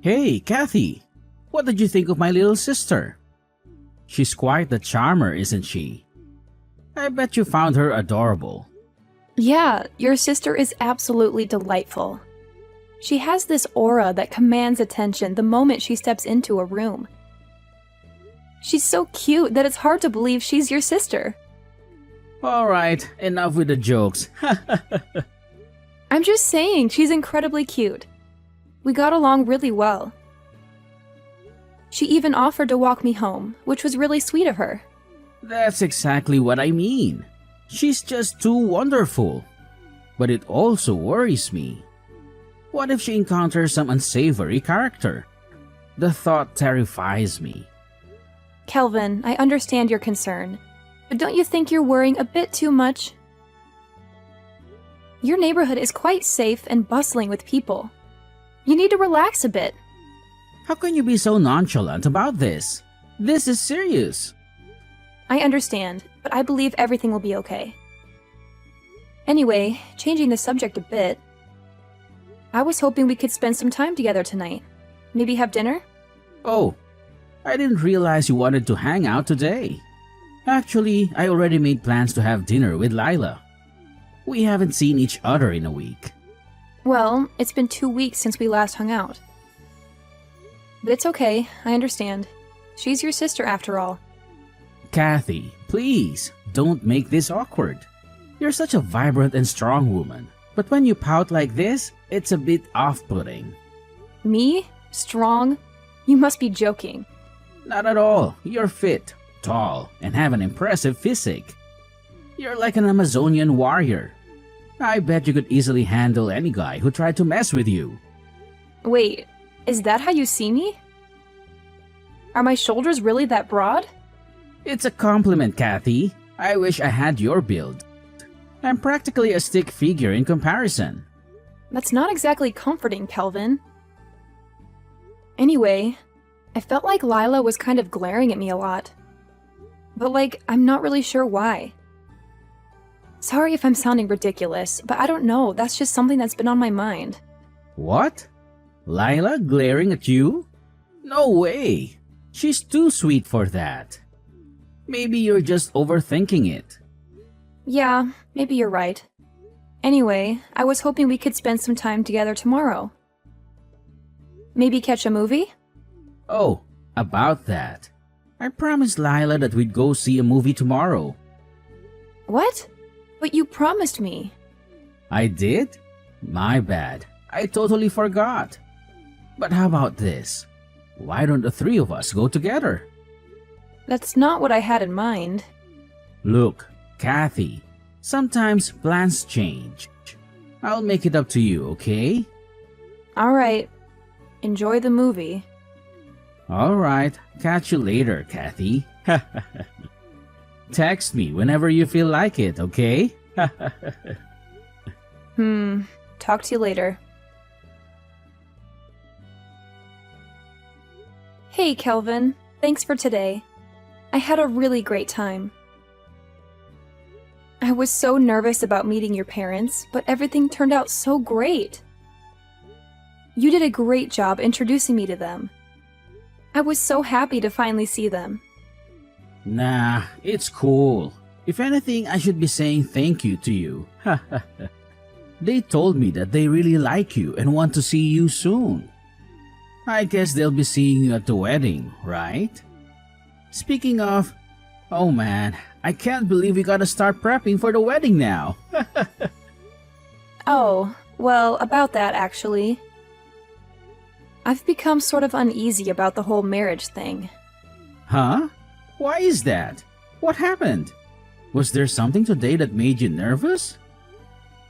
Hey, Kathy! What did you think of my little sister? She's quite the charmer, isn't she? I bet you found her adorable. Yeah, your sister is absolutely delightful. She has this aura that commands attention the moment she steps into a room. She's so cute that it's hard to believe she's your sister. Alright, enough with the jokes. I'm just saying, she's incredibly cute. We got along really well. She even offered to walk me home, which was really sweet of her. That's exactly what I mean. She's just too wonderful. But it also worries me. What if she encounters some unsavory character? The thought terrifies me. Kelvin, I understand your concern, but don't you think you're worrying a bit too much? Your neighborhood is quite safe and bustling with people. You need to relax a bit. How can you be so nonchalant about this? This is serious. I understand, but I believe everything will be okay. Anyway, changing the subject a bit, I was hoping we could spend some time together tonight. Maybe have dinner? Oh, I didn't realize you wanted to hang out today. Actually, I already made plans to have dinner with Lila. We haven't seen each other in a week. Well, it's been 2 weeks since we last hung out. But it's okay, I understand. She's your sister after all. Kathy, please, don't make this awkward. You're such a vibrant and strong woman, but when you pout like this, it's a bit off-putting. Me? Strong? You must be joking. Not at all. You're fit, tall, and have an impressive physique. You're like an Amazonian warrior. I bet you could easily handle any guy who tried to mess with you. Wait, is that how you see me? Are my shoulders really that broad? It's a compliment, Kathy. I wish I had your build. I'm practically a stick figure in comparison. That's not exactly comforting, Kelvin. Anyway, I felt like Lila was kind of glaring at me a lot. But I'm not really sure why. Sorry if I'm sounding ridiculous, but I don't know, that's just something that's been on my mind. What? Lila glaring at you? No way! She's too sweet for that. Maybe you're just overthinking it. Yeah, maybe you're right. Anyway, I was hoping we could spend some time together tomorrow. Maybe catch a movie? Oh, about that. I promised Lila that we'd go see a movie tomorrow. What? But you promised me. I did? My bad. I totally forgot. But how about this? Why don't the three of us go together? That's not what I had in mind. Look, Kathy, sometimes plans change. I'll make it up to you, okay? Alright. Enjoy the movie. Alright, catch you later, Kathy. Text me whenever you feel like it, okay? Talk to you later. Hey, Kelvin. Thanks for today. I had a really great time. I was so nervous about meeting your parents, but everything turned out so great. You did a great job introducing me to them. I was so happy to finally see them. Nah, it's cool. If anything, I should be saying thank you to you. They told me that they really like you and want to see you soon. I guess they'll be seeing you at the wedding, right? Speaking of, oh man, I can't believe we gotta start prepping for the wedding now. Oh, well, about that actually. I've become sort of uneasy about the whole marriage thing. Huh? Why is that? What happened? Was there something today that made you nervous?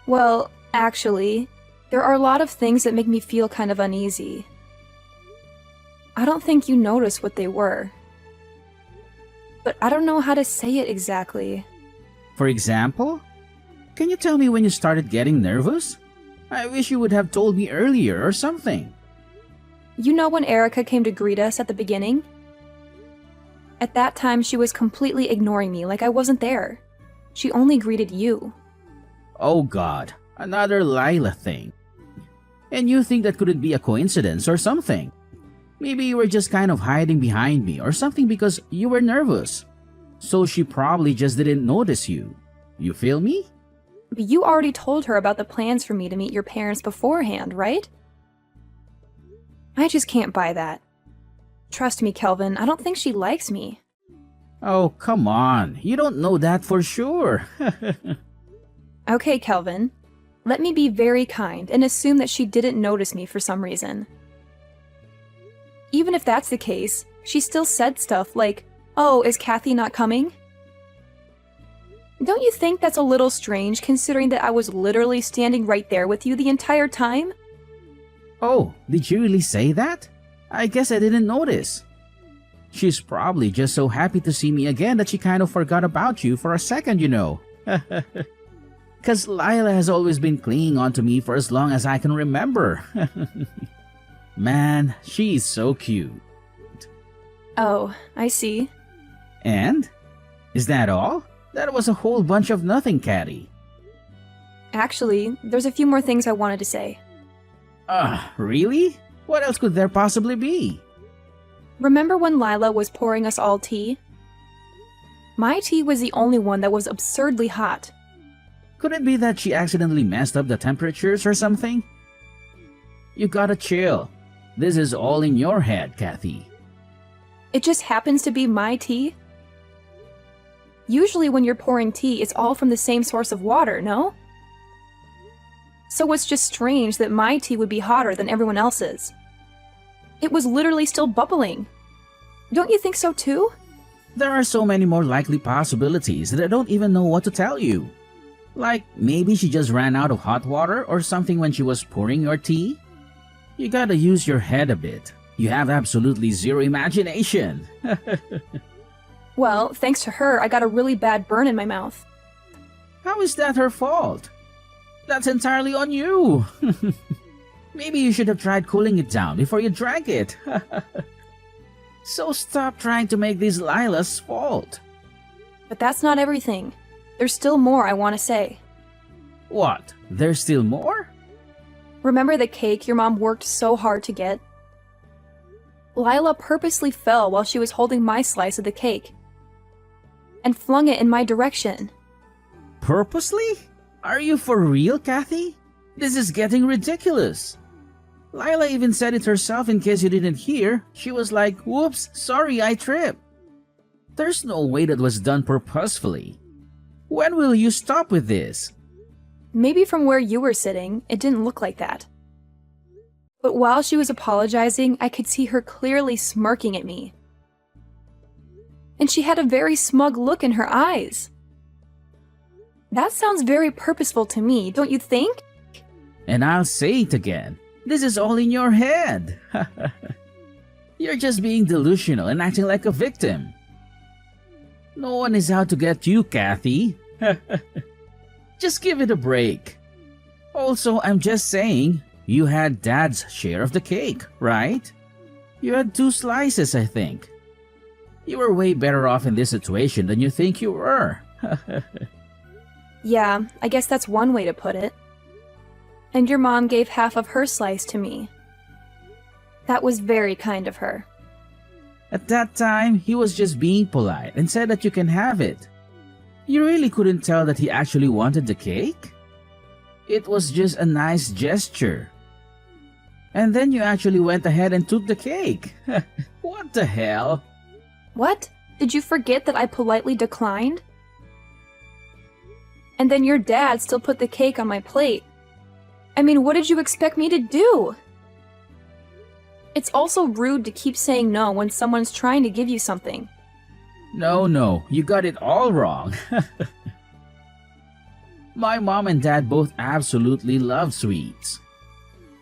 Well, actually, there are a lot of things that make me feel kind of uneasy. I don't think you noticed what they were. But I don't know how to say it exactly. For example? Can you tell me when you started getting nervous? I wish you would have told me earlier or something. You know when Erica came to greet us at the beginning? At that time, she was completely ignoring me like I wasn't there. She only greeted you. Oh god, another Lila thing. And you think that couldn't be a coincidence or something? Maybe you were just kind of hiding behind me or something because you were nervous. So she probably just didn't notice you. You feel me? But you already told her about the plans for me to meet your parents beforehand, right? I just can't buy that. Trust me, Kelvin, I don't think she likes me. Oh, come on. You don't know that for sure. Okay, Kelvin. Let me be very kind and assume that she didn't notice me for some reason. Even if that's the case, she still said stuff like, "Oh, is Kathy not coming?" Don't you think that's a little strange considering that I was literally standing right there with you the entire time? Oh, did you really say that? I guess I didn't notice. She's probably just so happy to see me again that she kind of forgot about you for a second, you know. 'Cause Lila has always been clinging on to me for as long as I can remember. Man, she's so cute. Oh, I see. And? Is that all? That was a whole bunch of nothing, Caddy. Actually, there's a few more things I wanted to say. Really? What else could there possibly be? Remember when Lila was pouring us all tea? My tea was the only one that was absurdly hot. Could it be that she accidentally messed up the temperatures or something? You gotta chill. This is all in your head, Kathy. It just happens to be my tea? Usually when you're pouring tea, it's all from the same source of water, no? So it's just strange that my tea would be hotter than everyone else's. It was literally still bubbling. Don't you think so too? There are so many more likely possibilities that I don't even know what to tell you. Like, maybe she just ran out of hot water or something when she was pouring your tea? You gotta use your head a bit. You have absolutely zero imagination. Well, thanks to her, I got a really bad burn in my mouth. How is that her fault? That's entirely on you. Maybe you should have tried cooling it down before you drank it. So stop trying to make this Lila's fault. But that's not everything. There's still more I want to say. What? There's still more? Remember the cake your mom worked so hard to get? Lila purposely fell while she was holding my slice of the cake and flung it in my direction. Purposely? Are you for real, Kathy? This is getting ridiculous. Lila even said it herself in case you didn't hear. She was like, "Whoops, sorry, I tripped." There's no way that was done purposefully. When will you stop with this? Maybe from where you were sitting, it didn't look like that. But while she was apologizing, I could see her clearly smirking at me. And she had a very smug look in her eyes. That sounds very purposeful to me, don't you think? And I'll say it again. This is all in your head. You're just being delusional and acting like a victim. No one is out to get you, Kathy. Just give it a break. Also, I'm just saying, you had Dad's share of the cake, right? You had 2 slices, I think. You were way better off in this situation than you think you were. Yeah, I guess that's one way to put it. And your mom gave half of her slice to me. That was very kind of her. At that time, he was just being polite and said that you can have it. You really couldn't tell that he actually wanted the cake? It was just a nice gesture. And then you actually went ahead and took the cake. What the hell? What? Did you forget that I politely declined? And then your dad still put the cake on my plate. I mean, what did you expect me to do? It's also rude to keep saying no when someone's trying to give you something. No, you got it all wrong. My mom and dad both absolutely love sweets.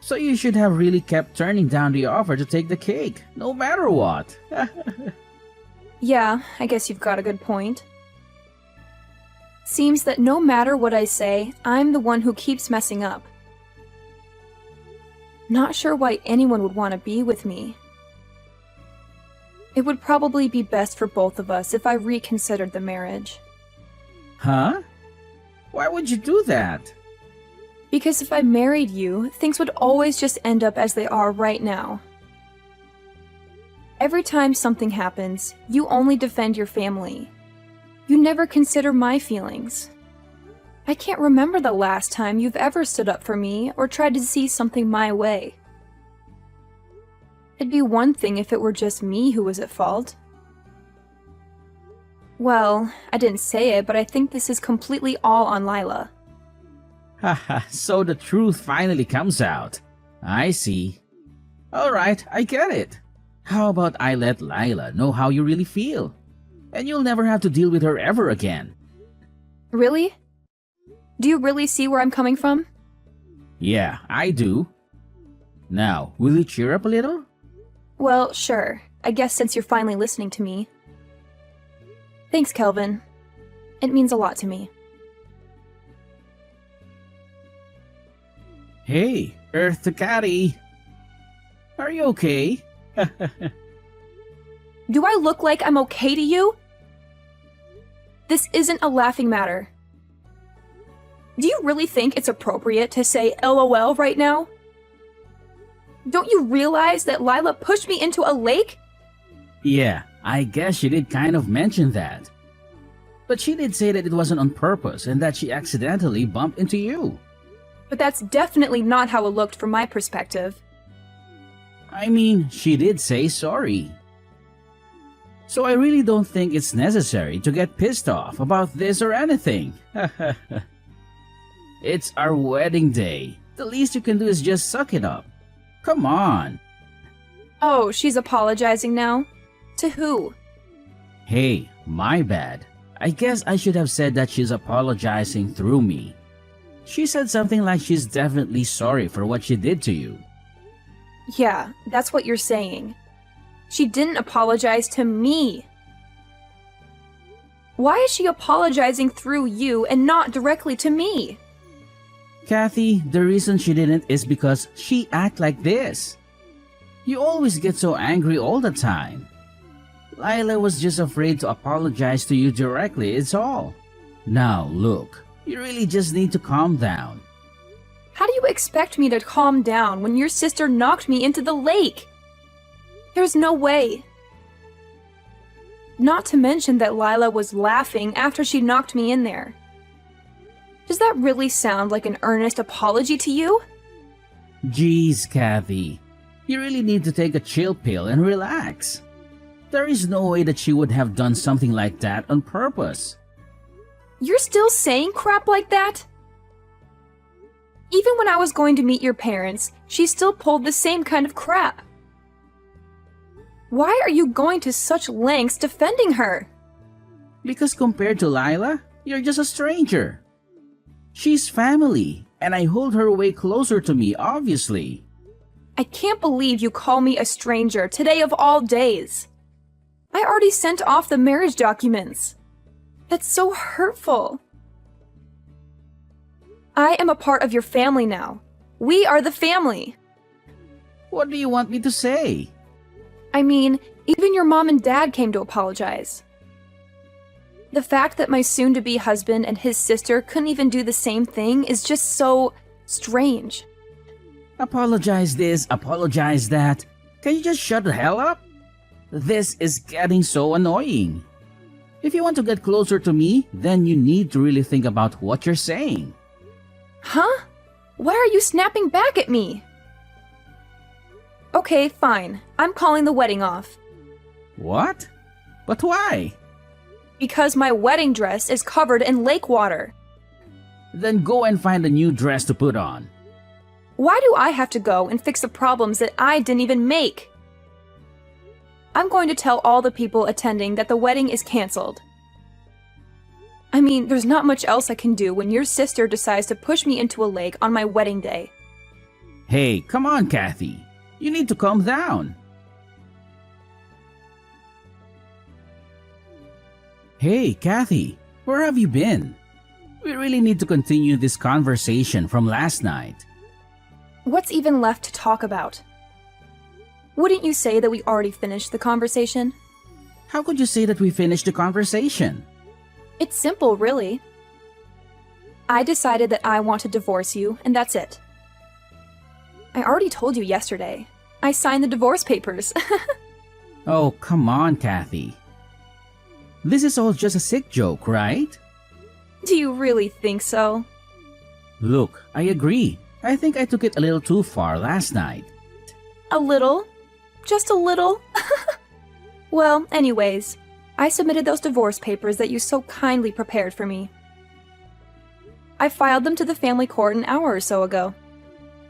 So you should have really kept turning down the offer to take the cake, no matter what. Yeah, I guess you've got a good point. Seems that no matter what I say, I'm the one who keeps messing up. Not sure why anyone would want to be with me. It would probably be best for both of us if I reconsidered the marriage. Huh? Why would you do that? Because if I married you, things would always just end up as they are right now. Every time something happens, you only defend your family. You never consider my feelings. I can't remember the last time you've ever stood up for me or tried to see something my way. It'd be one thing if it were just me who was at fault. Well, I didn't say it, but I think this is completely all on Lila. Haha, so the truth finally comes out. I see. Alright, I get it. How about I let Lila know how you really feel? And you'll never have to deal with her ever again. Really? Do you really see where I'm coming from? Yeah, I do. Now, will you cheer up a little? Well, sure. I guess since you're finally listening to me. Thanks, Kelvin. It means a lot to me. Hey, Earth to Caddy. Are you okay? Do I look like I'm okay to you? This isn't a laughing matter. Do you really think it's appropriate to say LOL right now? Don't you realize that Lila pushed me into a lake? Yeah, I guess she did kind of mention that. But she did say that it wasn't on purpose and that she accidentally bumped into you. But that's definitely not how it looked from my perspective. I mean, she did say sorry. So I really don't think it's necessary to get pissed off about this or anything. It's our wedding day. The least you can do is just suck it up. Come on. Oh, she's apologizing now? To who? Hey, my bad. I guess I should have said that she's apologizing through me. She said something like she's definitely sorry for what she did to you. Yeah, that's what you're saying. She didn't apologize to me. Why is she apologizing through you and not directly to me? Kathy, the reason she didn't is because she act like this. You always get so angry all the time. Lila was just afraid to apologize to you directly, it's all. Now, look, you really just need to calm down. How do you expect me to calm down when your sister knocked me into the lake? There's no way. Not to mention that Lila was laughing after she knocked me in there. Does that really sound like an earnest apology to you? Jeez, Kathy. You really need to take a chill pill and relax. There is no way that she would have done something like that on purpose. You're still saying crap like that? Even when I was going to meet your parents, she still pulled the same kind of crap. Why are you going to such lengths defending her? Because compared to Lila, you're just a stranger. She's family, and I hold her way closer to me, obviously. I can't believe you call me a stranger today of all days. I already sent off the marriage documents. That's so hurtful. I am a part of your family now. We are the family. What do you want me to say? I mean, even your mom and dad came to apologize. The fact that my soon-to-be husband and his sister couldn't even do the same thing is just so strange. Apologize this, apologize that. Can you just shut the hell up? This is getting so annoying. If you want to get closer to me, then you need to really think about what you're saying. Huh? Why are you snapping back at me? Okay, fine. I'm calling the wedding off. What? But why? Because my wedding dress is covered in lake water. Then go and find a new dress to put on. Why do I have to go and fix the problems that I didn't even make? I'm going to tell all the people attending that the wedding is canceled. I mean, there's not much else I can do when your sister decides to push me into a lake on my wedding day. Hey, come on, Kathy. You need to calm down. Hey, Kathy, where have you been? We really need to continue this conversation from last night. What's even left to talk about? Wouldn't you say that we already finished the conversation? How could you say that we finished the conversation? It's simple, really. I decided that I want to divorce you, and that's it. I already told you yesterday. I signed the divorce papers. Oh, come on, Kathy. This is all just a sick joke, right? Do you really think so? Look, I agree. I think I took it a little too far last night. A little? Just a little? Well, anyways, I submitted those divorce papers that you so kindly prepared for me. I filed them to the family court an hour or so ago.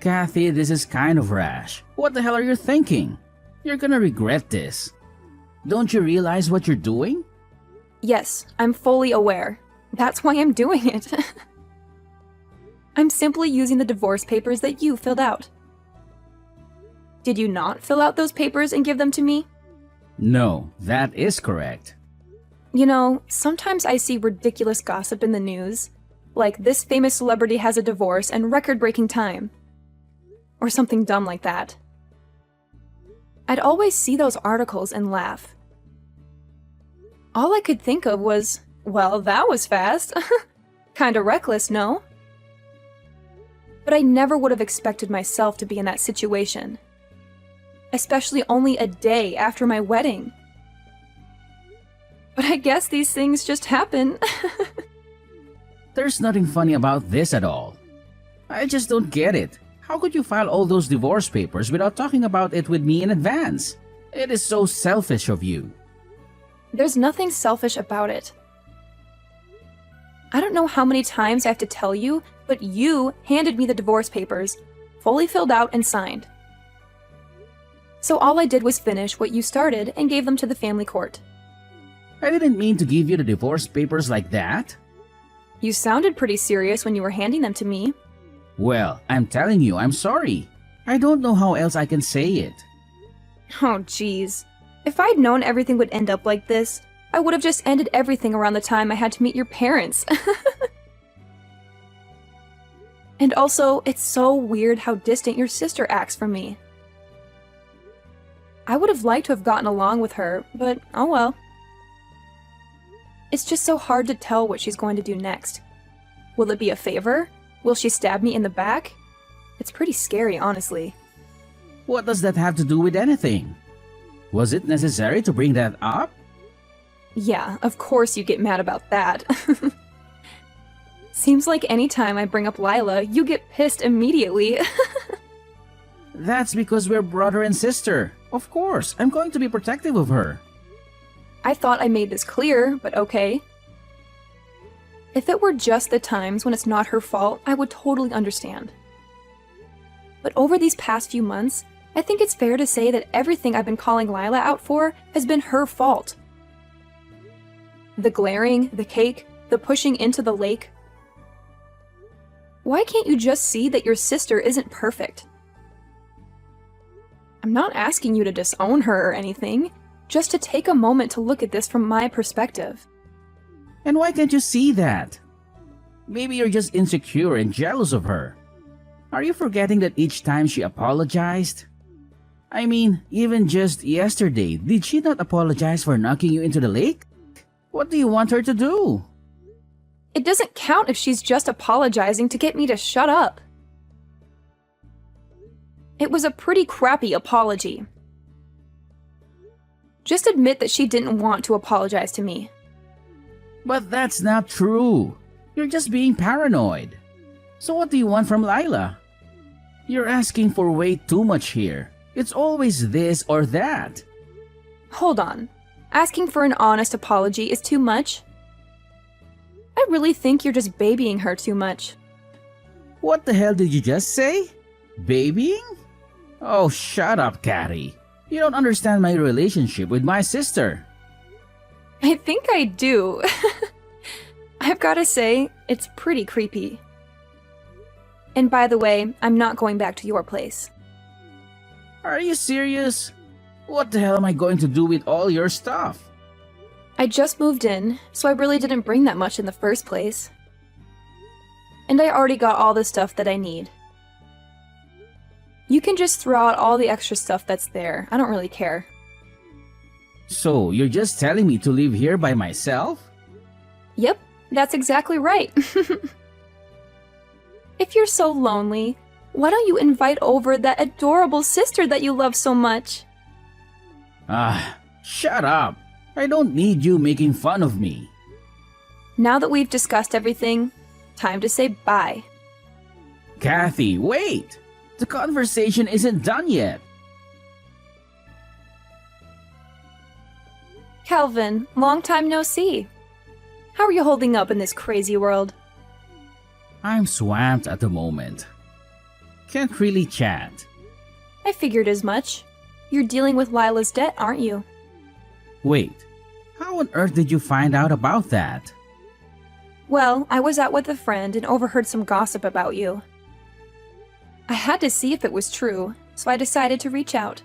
Kathy, this is kind of rash. What the hell are you thinking? You're gonna regret this. Don't you realize what you're doing? Yes, I'm fully aware. That's why I'm doing it. I'm simply using the divorce papers that you filled out. Did you not fill out those papers and give them to me? No, that is correct. You know, sometimes I see ridiculous gossip in the news, like this famous celebrity has a divorce and record-breaking time. Or something dumb like that. I'd always see those articles and laugh. All I could think of was, well, that was fast. Kinda reckless, no? But I never would have expected myself to be in that situation. Especially only a day after my wedding. But I guess these things just happen. There's nothing funny about this at all. I just don't get it. How could you file all those divorce papers without talking about it with me in advance? It is so selfish of you. There's nothing selfish about it. I don't know how many times I have to tell you, but you handed me the divorce papers, fully filled out and signed. So all I did was finish what you started and gave them to the family court. I didn't mean to give you the divorce papers like that. You sounded pretty serious when you were handing them to me. Well, I'm telling you, I'm sorry. I don't know how else I can say it. Oh, jeez. If I'd known everything would end up like this, I would have just ended everything around the time I had to meet your parents. And also, it's so weird how distant your sister acts from me. I would have liked to have gotten along with her, but oh well. It's just so hard to tell what she's going to do next. Will it be a favor? Will she stab me in the back? It's pretty scary, honestly. What does that have to do with anything? Was it necessary to bring that up? Yeah, of course you get mad about that. Seems like any time I bring up Lila, you get pissed immediately. That's because we're brother and sister. Of course, I'm going to be protective of her. I thought I made this clear, but okay. If it were just the times when it's not her fault, I would totally understand. But over these past few months, I think it's fair to say that everything I've been calling Lila out for has been her fault. The glaring, the cake, the pushing into the lake. Why can't you just see that your sister isn't perfect? I'm not asking you to disown her or anything, just to take a moment to look at this from my perspective. And why can't you see that? Maybe you're just insecure and jealous of her. Are you forgetting that each time she apologized? I mean, even just yesterday, did she not apologize for knocking you into the lake? What do you want her to do? It doesn't count if she's just apologizing to get me to shut up. It was a pretty crappy apology. Just admit that she didn't want to apologize to me. But that's not true. You're just being paranoid. So what do you want from Lila? You're asking for way too much here. It's always this or that. Hold on. Asking for an honest apology is too much? I really think you're just babying her too much. What the hell did you just say? Babying? Oh, shut up, Catty. You don't understand my relationship with my sister. I think I do. I've gotta say, it's pretty creepy. And by the way, I'm not going back to your place. Are you serious? What the hell am I going to do with all your stuff? I just moved in, so I really didn't bring that much in the first place. And I already got all the stuff that I need. You can just throw out all the extra stuff that's there. I don't really care. So, you're just telling me to live here by myself? Yep, that's exactly right. If you're so lonely, why don't you invite over that adorable sister that you love so much? Shut up! I don't need you making fun of me. Now that we've discussed everything, time to say bye. Kathy, wait! The conversation isn't done yet. Calvin, long time no see. How are you holding up in this crazy world? I'm swamped at the moment. Can't really chat. I figured as much. You're dealing with Lila's debt, aren't you? Wait, how on earth did you find out about that? Well, I was out with a friend and overheard some gossip about you. I had to see if it was true, so I decided to reach out.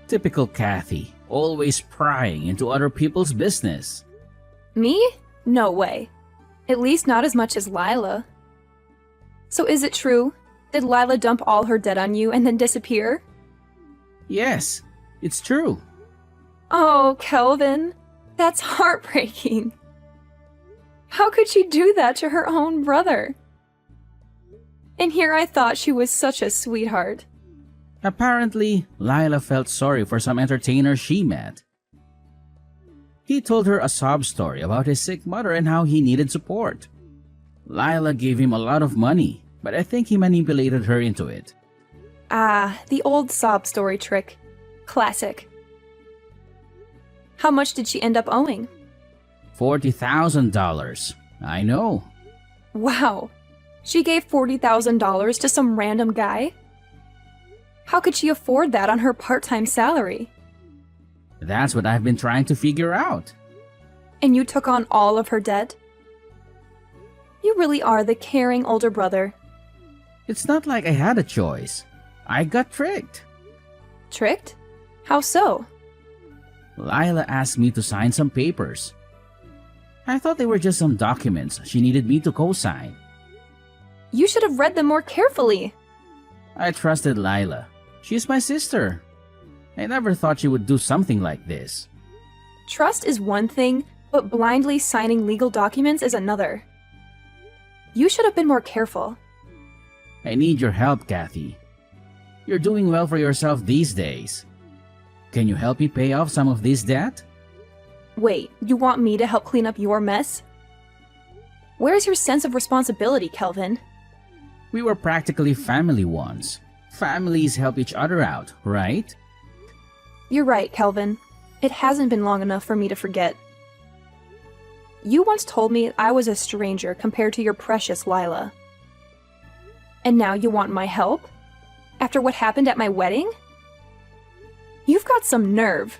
Typical Kathy, always prying into other people's business. Me? No way. At least not as much as Lila. So is it true? Did Lila dump all her debt on you and then disappear? Yes, it's true. Oh, Kelvin, that's heartbreaking. How could she do that to her own brother? And here I thought she was such a sweetheart. Apparently, Lila felt sorry for some entertainer she met. He told her a sob story about his sick mother and how he needed support. Lila gave him a lot of money, but I think he manipulated her into it. Ah, the old sob story trick. Classic. How much did she end up owing? $40,000. I know. Wow. She gave $40,000 to some random guy? How could she afford that on her part-time salary? That's what I've been trying to figure out. And you took on all of her debt? You really are the caring older brother. It's not like I had a choice. I got tricked. Tricked? How so? Lila asked me to sign some papers. I thought they were just some documents she needed me to co-sign. You should have read them more carefully. I trusted Lila. She's my sister. I never thought she would do something like this. Trust is one thing, but blindly signing legal documents is another. You should have been more careful. I need your help, Kathy. You're doing well for yourself these days. Can you help me pay off some of this debt? Wait, you want me to help clean up your mess? Where's your sense of responsibility, Kelvin? We were practically family once. Families help each other out, right? You're right, Kelvin. It hasn't been long enough for me to forget. You once told me I was a stranger compared to your precious Lila. And now you want my help? After what happened at my wedding? You've got some nerve.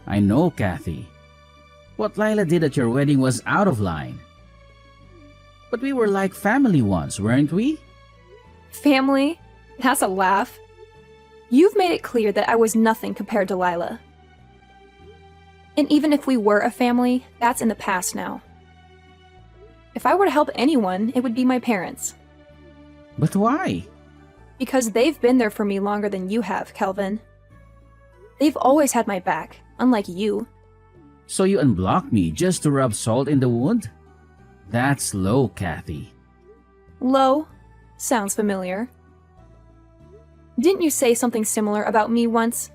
I know, Kathy. What Lila did at your wedding was out of line. But we were like family once, weren't we? Family? That's a laugh. You've made it clear that I was nothing compared to Lila. And even if we were a family, that's in the past now. If I were to help anyone, it would be my parents. But why? Because they've been there for me longer than you have, Kelvin. They've always had my back, unlike you. So you unblocked me just to rub salt in the wound? That's low, Kathy. Low? Sounds familiar. Didn't you say something similar about me once?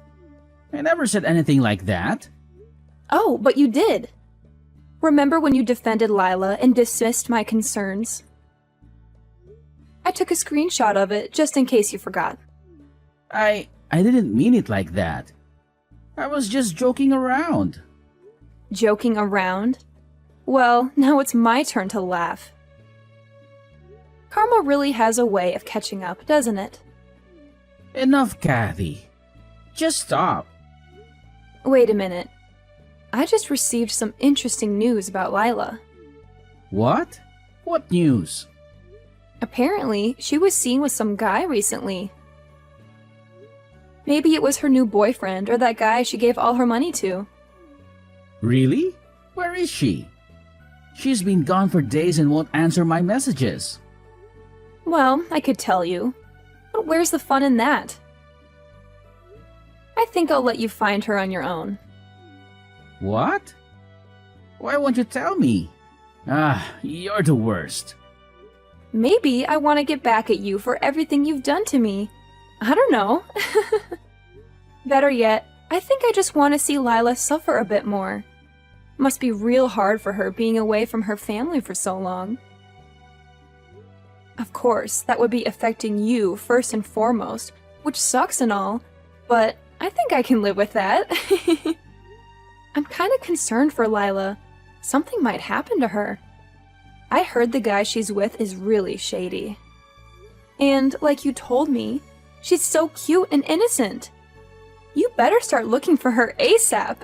I never said anything like that. Oh, but you did. Remember when you defended Lila and dismissed my concerns? I took a screenshot of it just in case you forgot. I didn't mean it like that. I was just joking around. Joking around? Well, now it's my turn to laugh. Karma really has a way of catching up, doesn't it? Enough, Kathy. Just stop. Wait a minute. I just received some interesting news about Lila. What? What news? Apparently, she was seen with some guy recently. Maybe it was her new boyfriend or that guy she gave all her money to. Really? Where is she? She's been gone for days and won't answer my messages. Well, I could tell you. But where's the fun in that? I think I'll let you find her on your own. What? Why won't you tell me? You're the worst. Maybe I want to get back at you for everything you've done to me. I don't know. Better yet, I think I just want to see Lila suffer a bit more. Must be real hard for her being away from her family for so long. Of course, that would be affecting you first and foremost, which sucks and all, but I think I can live with that. I'm kind of concerned for Lila. Something might happen to her. I heard the guy she's with is really shady. And like you told me, she's so cute and innocent. You better start looking for her ASAP.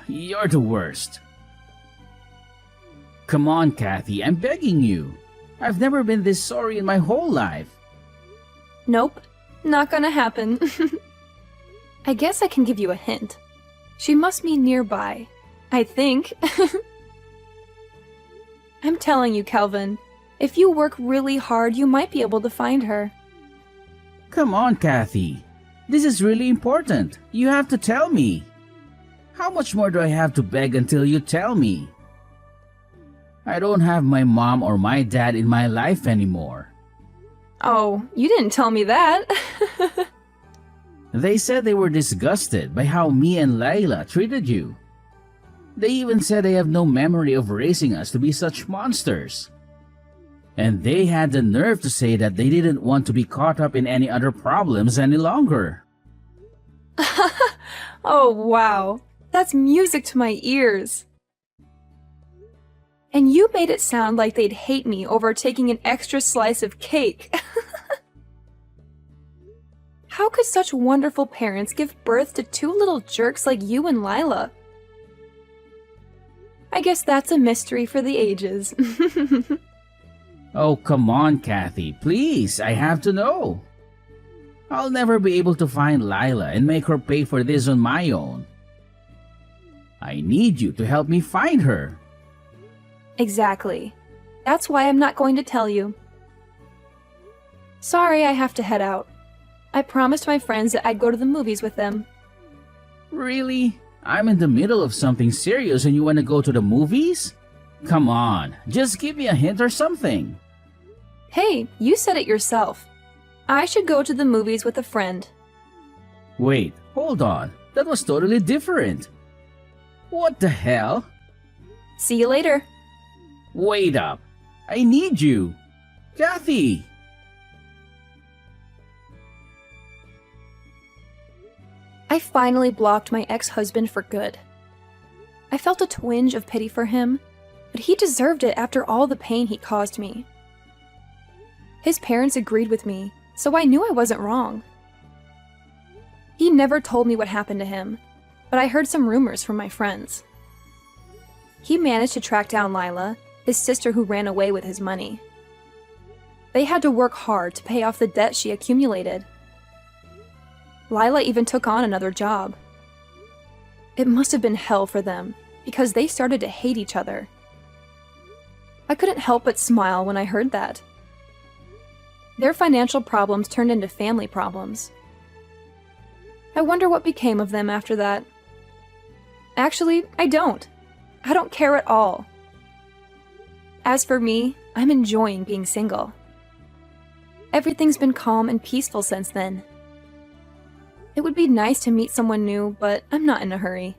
You're the worst. Come on, Kathy, I'm begging you. I've never been this sorry in my whole life. Nope, not gonna happen. I guess I can give you a hint. She must be nearby. I think. I'm telling you, Calvin, if you work really hard, you might be able to find her. Come on, Kathy. This is really important. You have to tell me. How much more do I have to beg until you tell me? I don't have my mom or my dad in my life anymore. Oh, you didn't tell me that. They said they were disgusted by how me and Layla treated you. They even said they have no memory of raising us to be such monsters. And they had the nerve to say that they didn't want to be caught up in any other problems any longer. Oh, wow. That's music to my ears. And you made it sound like they'd hate me over taking an extra slice of cake. How could such wonderful parents give birth to two little jerks like you and Lila? I guess that's a mystery for the ages. Oh, come on, Kathy. Please, I have to know. I'll never be able to find Lila and make her pay for this on my own. I need you to help me find her. Exactly. That's why I'm not going to tell you. Sorry, I have to head out. I promised my friends that I'd go to the movies with them. Really? I'm in the middle of something serious and you want to go to the movies? Come on, just give me a hint or something. Hey, you said it yourself. I should go to the movies with a friend. Wait, hold on. That was totally different. What the hell? See you later. Wait up. I need you. Kathy! I finally blocked my ex-husband for good. I felt a twinge of pity for him, but he deserved it after all the pain he caused me. His parents agreed with me, so I knew I wasn't wrong. He never told me what happened to him, but I heard some rumors from my friends. He managed to track down Lila, his sister who ran away with his money. They had to work hard to pay off the debt she accumulated. Lila even took on another job. It must have been hell for them, because they started to hate each other. I couldn't help but smile when I heard that. Their financial problems turned into family problems. I wonder what became of them after that. Actually, I don't. I don't care at all. As for me, I'm enjoying being single. Everything's been calm and peaceful since then. It would be nice to meet someone new, but I'm not in a hurry.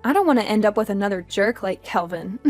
I don't want to end up with another jerk like Kelvin.